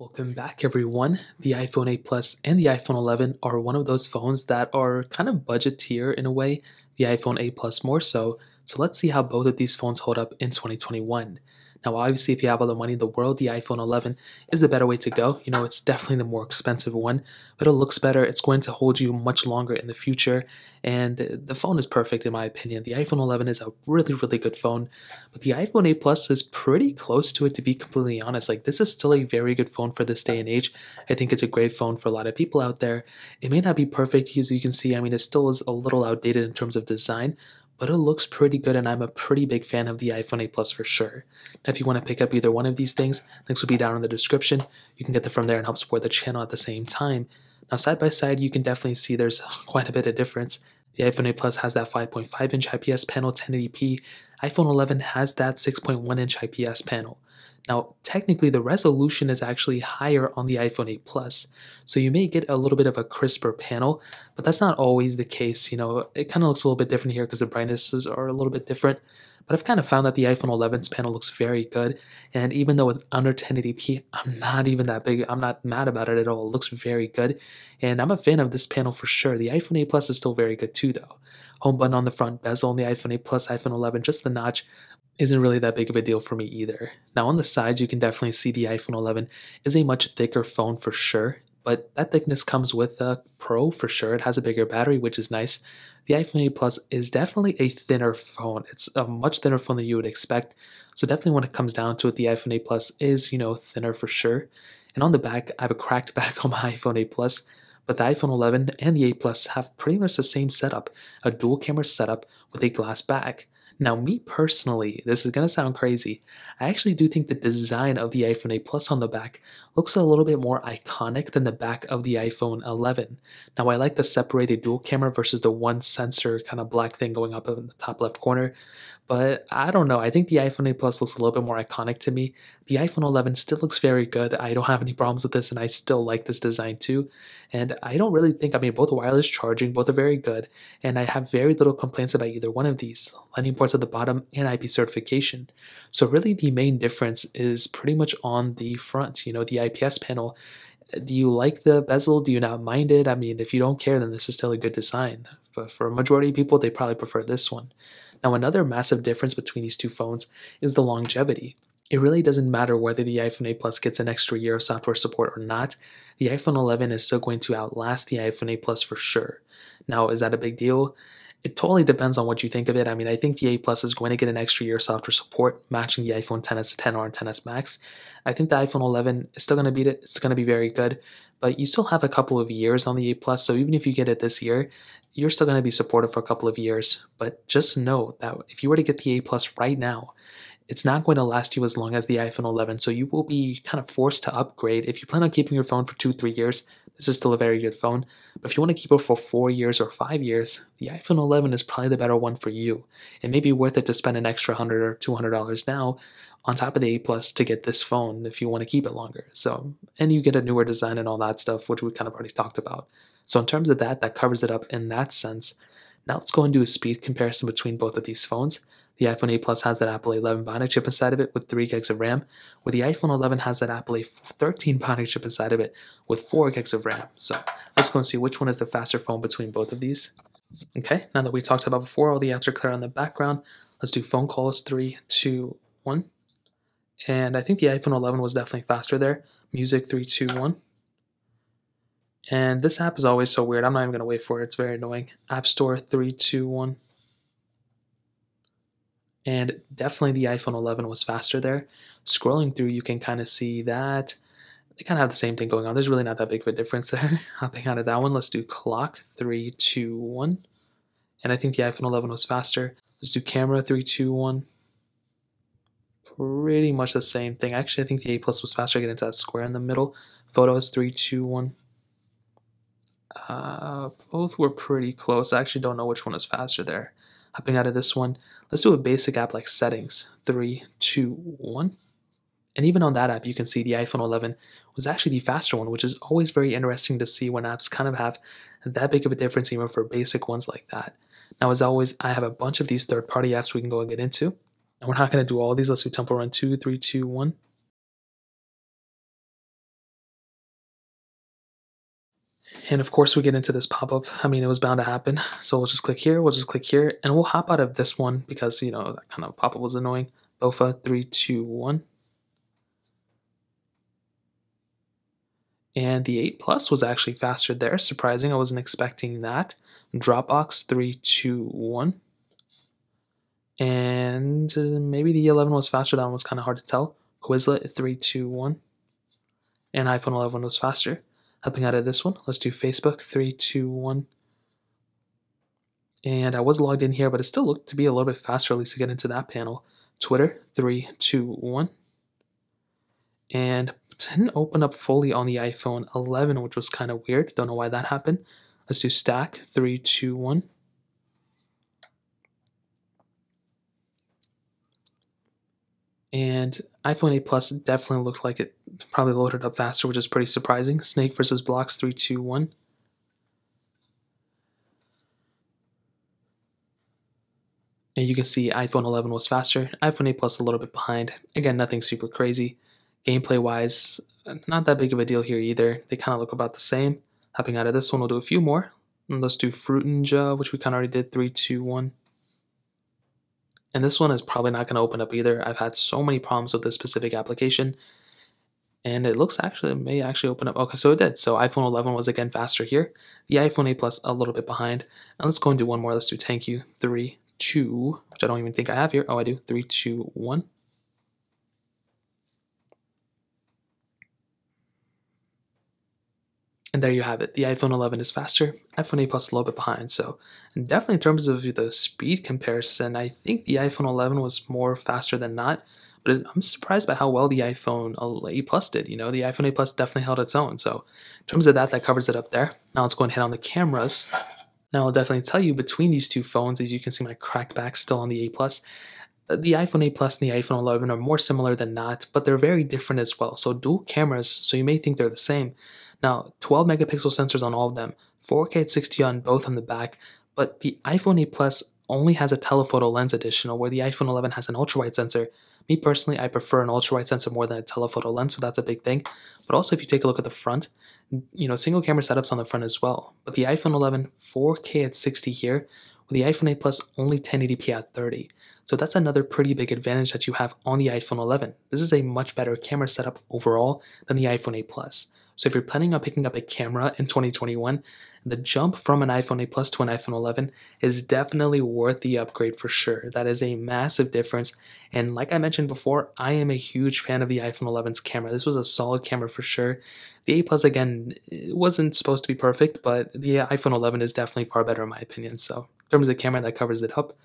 Welcome back, everyone. The iPhone 8 Plus and the iPhone 11 are one of those phones that are kind of budget tier in a way, the iPhone 8 Plus more so. So let's see how both of these phones hold up in 2021. Now, obviously, if you have all the money in the world, the iPhone 11 is a better way to go. It's definitely the more expensive one, but it looks better. It's going to hold you much longer in the future, and the phone is perfect in my opinion. The iPhone 11 is a really, really good phone, but the iPhone 8 Plus is pretty close to it, to be completely honest. Like, this is still a very good phone for this day and age. I think it's a great phone for a lot of people out there. It may not be perfect, as you can see. I mean, it still is a little outdated in terms of design, but it looks pretty good, and I'm a pretty big fan of the iPhone 8 Plus for sure. Now, if you want to pick up either one of these things, links will be down in the description. You can get them from there and help support the channel at the same time. Now, side by side, you can definitely see there's quite a bit of difference. The iPhone 8 Plus has that 5.5-inch IPS panel, 1080p. iPhone 11 has that 6.1-inch IPS panel. Now, technically, the resolution is actually higher on the iPhone 8 Plus, so you may get a little bit of a crisper panel, but that's not always the case. It kind of looks a little bit different here because the brightnesses are a little bit different. But I've kind of found that the iPhone 11's panel looks very good, and even though it's under 1080p, I'm not mad about it at all. It looks very good, and I'm a fan of this panel for sure. The iPhone 8 Plus is still very good too, though. Home button on the front, bezel on the iPhone 8 Plus, iPhone 11, just the notch isn't really that big of a deal for me either. Now on the sides, you can definitely see the iPhone 11 is a much thicker phone for sure, but that thickness comes with a Pro for sure. It has a bigger battery, which is nice. The iPhone 8 Plus is definitely a thinner phone. It's a much thinner phone than you would expect. So definitely when it comes down to it, the iPhone 8 Plus is, thinner for sure. And on the back, I have a cracked back on my iPhone 8 Plus, but the iPhone 11 and the 8 Plus have pretty much the same setup, a dual camera setup with a glass back. Now, me personally, this is going to sound crazy. I actually do think the design of the iPhone 8 Plus on the back looks a little bit more iconic than the back of the iPhone 11. Now, I like the separated dual camera versus the one sensor kind of black thing going up in the top left corner. But I don't know. I think the iPhone 8 Plus looks a little bit more iconic to me. The iPhone 11 still looks very good. I don't have any problems with this, and I still like this design too. And I don't really think, I mean, both wireless charging, both are very good. And I have very little complaints about either one of these. Lightning ports at the bottom and IP certification. So really the main difference is pretty much on the front, the IPS panel. Do you like the bezel? Do you not mind it? I mean, if you don't care, then this is still a good design. But for a majority of people, they probably prefer this one. Now, another massive difference between these two phones is the longevity. It really doesn't matter whether the iPhone 8 Plus gets an extra year of software support or not. The iPhone 11 is still going to outlast the iPhone 8 Plus for sure. Now, is that a big deal? It totally depends on what you think of it. I mean, I think the 8 Plus is going to get an extra year of software support, matching the iPhone XS, 10R, and XS Max. I think the iPhone 11 is still going to beat it. It's going to be very good, but you still have a couple of years on the 8 Plus, so even if you get it this year, you're still going to be supported for a couple of years. But just know that if you were to get the 8 Plus right now, it's not going to last you as long as the iPhone 11, so you will be kind of forced to upgrade. If you plan on keeping your phone for 2-3 years, this is still a very good phone. But if you want to keep it for 4 years or 5 years, the iPhone 11 is probably the better one for you. It may be worth it to spend an extra $100 or $200 now on top of the 8 Plus to get this phone if you want to keep it longer. So, and you get a newer design and all that stuff, which we kind of already talked about. So in terms of that, that covers it up in that sense. Now let's go and do a speed comparison between both of these phones. The iPhone 8 Plus has that Apple A11 Bionic chip inside of it with 3 gigs of RAM, where the iPhone 11 has that Apple A13 Bionic chip inside of it with 4 gigs of RAM. So let's go and see which one is the faster phone between both of these. Okay, now that we talked about before, all the apps are clear on the background. Let's do phone calls, 3, 2, 1. And I think the iPhone 11 was definitely faster there. Music, 3, 2, 1. And this app is always so weird. I'm not even going to wait for it. It's very annoying. App Store, 3, 2, 1. And definitely the iPhone 11 was faster there. Scrolling through, you can kind of see that they kind of have the same thing going on. There's really not that big of a difference there. Hopping out of that one, let's do clock, 3, 2, 1. And I think the iPhone 11 was faster. Let's do camera, 3, 2, 1. Pretty much the same thing. Actually, I think the 8 Plus was faster. Get into that square in the middle. Photos, 3, 2, 1. Both were pretty close. I actually don't know which one is faster there. Hopping out of this one, let's do a basic app like settings. 3, 2, 1. And even on that app, you can see the iPhone 11 was actually the faster one, which is always very interesting to see when apps kind of have that big of a difference even for basic ones like that. Now, as always, I have a bunch of these third-party apps we can go and get into. And we're not going to do all of these. Let's do Temple Run 2, 3, 2, 1. And of course, we get into this pop-up. I mean, it was bound to happen. So we'll just click here, and we'll hop out of this one because, that kind of pop-up was annoying. BOFA, 3, 2, 1. And the 8 Plus was actually faster there. Surprising, I wasn't expecting that. Dropbox, 3, 2, 1. And maybe the 11 was faster. That one was kind of hard to tell. Quizlet, 3, 2, 1. And iPhone 11 was faster. Helping out of this one, let's do Facebook, 3, 2, 1. And I was logged in here, but it still looked to be a little bit faster, at least to get into that panel. Twitter, 3, 2, 1. And didn't open up fully on the iPhone 11, which was kind of weird. Don't know why that happened. Let's do Stack, 3, 2, 1. And iPhone 8 Plus definitely looked like it probably loaded up faster, which is pretty surprising. Snake versus Blocks, 3, 2, 1. And you can see iPhone 11 was faster, iPhone 8 Plus a little bit behind. Again, nothing super crazy. Gameplay wise, not that big of a deal here either. They kind of look about the same. Hopping out of this one, we'll do a few more. And let's do Fruitinja, which we kind of already did, 3, 2, 1. And this one is probably not going to open up either. I've had so many problems with this specific application. And it looks actually, it may actually open up. Okay, so it did. So iPhone 11 was again faster here. The iPhone 8 Plus a little bit behind. And let's go and do one more. Let's do Thank You, 3, 2, which I don't even think I have here. Oh, I do. 3, 2, 1. And there you have it. The iPhone 11 is faster, iPhone 8 Plus a little bit behind. So definitely in terms of the speed comparison, I think the iPhone 11 was more faster than not. But I'm surprised by how well the iPhone 8 Plus did. The iPhone 8 Plus definitely held its own. So in terms of that, that covers it up there. Now let's go and hit on the cameras. Now I'll definitely tell you between these two phones, as you can see my cracked back still on the 8 Plus, the iPhone 8 Plus and the iPhone 11 are more similar than not, but they're very different as well. So dual cameras, so you may think they're the same. Now, 12 megapixel sensors on all of them, 4K at 60 on both on the back, but the iPhone 8 Plus only has a telephoto lens additional, where the iPhone 11 has an ultrawide sensor. Me personally, I prefer an ultrawide sensor more than a telephoto lens, so that's a big thing. But also, if you take a look at the front, single camera setups on the front as well. But the iPhone 11, 4K at 60 here, with the iPhone 8 Plus only 1080p at 30. So that's another pretty big advantage that you have on the iPhone 11. This is a much better camera setup overall than the iPhone 8 Plus. So if you're planning on picking up a camera in 2021, the jump from an iPhone 8 Plus to an iPhone 11 is definitely worth the upgrade for sure. That is a massive difference. And like I mentioned before, I am a huge fan of the iPhone 11's camera. This was a solid camera for sure. The 8 Plus, again, it wasn't supposed to be perfect, but the iPhone 11 is definitely far better in my opinion. So in terms of the camera, that covers it up.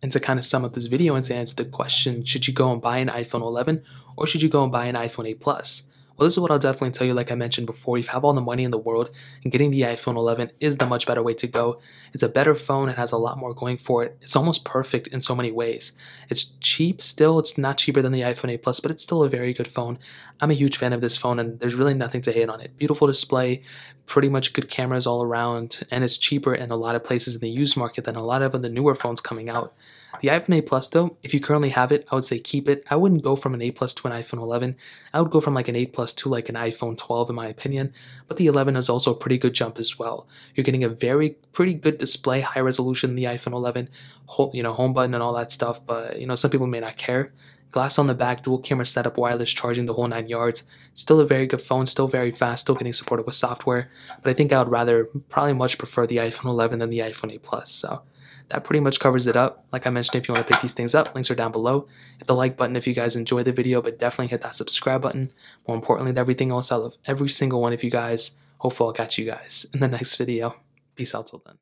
And to kind of sum up this video and to answer the question, should you go and buy an iPhone 11 or should you go and buy an iPhone 8 Plus? Well, this is what I'll definitely tell you, like I mentioned before. You have all the money in the world, and getting the iPhone 11 is the much better way to go. It's a better phone. It has a lot more going for it. It's almost perfect in so many ways. It's cheap still. It's not cheaper than the iPhone 8 Plus, but it's still a very good phone. I'm a huge fan of this phone, and there's really nothing to hate on it. Beautiful display, pretty much good cameras all around, and it's cheaper in a lot of places in the used market than a lot of the newer phones coming out. The iPhone 8 Plus though, if you currently have it, I would say keep it. I wouldn't go from an 8 Plus to an iPhone 11. I would go from like an 8 Plus to like an iPhone 12 in my opinion, but the 11 is also a pretty good jump as well. You're getting a pretty good display, high resolution in the iPhone 11, home button and all that stuff, but some people may not care. Glass on the back, dual camera setup, wireless charging, the whole 9 yards. Still a very good phone, still very fast, still getting supported with software, but I think I would probably much prefer the iPhone 11 than the iPhone 8 Plus, so that pretty much covers it up. Like I mentioned, if you want to pick these things up, links are down below. Hit the like button if you guys enjoyed the video, but definitely hit that subscribe button. More importantly than everything else, I love every single one of you guys. Hopefully I'll catch you guys in the next video. Peace out till then.